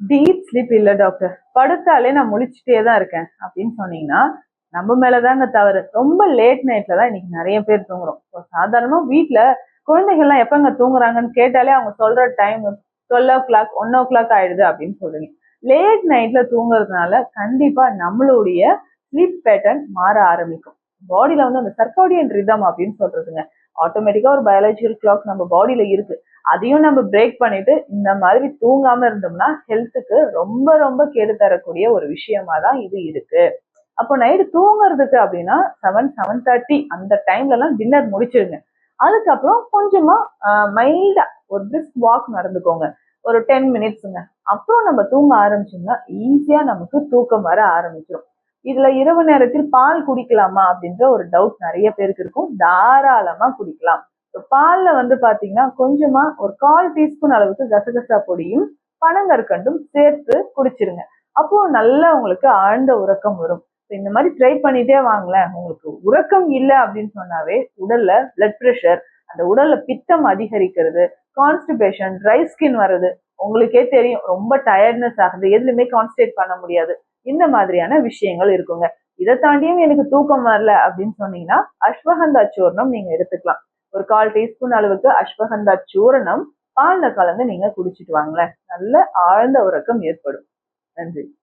Deep sleep இல்ல doctor. படுத்தாலே நான் முழிச்சுட்டே தான் இருக்கேன் அப்படின்னு சொன்னீங்கன்னா, நம்ம மேலதாங்க தவறு. ரொம்ப லேட் நைட்ல தான் இன்னைக்கு நெறைய பேர் தூங்குறோம். இப்போ சாதாரணமா வீட்ல குழந்தைகள்லாம் எப்பங்க தூங்குறாங்கன்னு கேட்டாலே அவங்க சொல்ற டைம் 12:00, 1:00 ஆயிடுது அப்படின்னு சொல்றீங்க. லேட் நைட்ல தூங்குறதுனால கண்டிப்பா நம்மளுடைய ஸ்லீப் பேட்டர்ன் மாற ஆரம்பிக்கும். பாடியில வந்து அந்த சர்க்காடியன் ரிதம் அப்படின்னு சொல்றதுங்க. ஆட்டோமேட்டிக்கா ஒரு பயாலஜிக்கல் கிளாக் நம்ம பாடியில இருக்கு. அதையும் நம்ம பிரேக் பண்ணிட்டு இந்த மாதிரி தூங்காம இருந்தோம்னா ஹெல்த்துக்கு ரொம்ப ரொம்ப கேடு தரக்கூடிய ஒரு விஷயமா தான் இது இருக்கு. அப்போ நைட்டு தூங்குறதுக்கு அப்படின்னா 7:30 அந்த டைம்ல எல்லாம் டின்னர் முடிச்சிருங்க. அதுக்கப்புறம் கொஞ்சமா மைல்டா ஒரு பிரிஸ்க் வாக் நடந்துக்கோங்க. ஒரு 10 மினிட்ஸுங்க. அப்புறம் நம்ம தூங்க ஆரம்பிச்சோம்னா ஈஸியா நமக்கு தூக்கம் வர ஆரம்பிச்சிடும். இதுல இரவு நேரத்தில் பால் குடிக்கலாமா அப்படின்ற ஒரு டவுட் நிறைய பேருக்கு இருக்கும். தாராளமா குடிக்கலாம். பால்ல வந்து பாத்தீங்கன்னா கொஞ்சமா ஒரு 1/4 டீஸ்பூன் அளவுக்கு கசகசா பொடியும் பனங்கற்கண்டும் சேர்த்து குடிச்சிருங்க. அப்போ நல்லா உங்களுக்கு ஆழ்ந்த உறக்கம் வரும். இந்த மாதிரி ட்ரை பண்ணிட்டே வாங்களேன். உங்களுக்கு உறக்கம் இல்லை அப்படின்னு சொன்னாவே உடல்ல பிளட் பிரஷர், அந்த உடல்ல பித்தம் அதிகரிக்கிறது, கான்ஸ்டிபேஷன், ட்ரை ஸ்கின் வர்றது உங்களுக்கே தெரியும். ரொம்ப டயர்ட்னஸ் ஆகுது, எதுலையுமே கான்சன்ட்ரேட் பண்ண முடியாது. இந்த மாதிரியான விஷயங்கள் இருக்குங்க. இதை தாண்டியும் எனக்கு தூக்கம் வரல அப்படின்னு சொன்னீங்கன்னா அஸ்வகந்தா சூர்ணம் நீங்க எடுத்துக்கலாம். ஒரு 1/4 டீஸ்பூன் அளவுக்கு அஸ்வகந்தா சூரணம் பால்ல கலந்து நீங்க குடிச்சிட்டு வாங்களேன். நல்ல ஆழ்ந்த உறக்கம் ஏற்படும். நன்றி.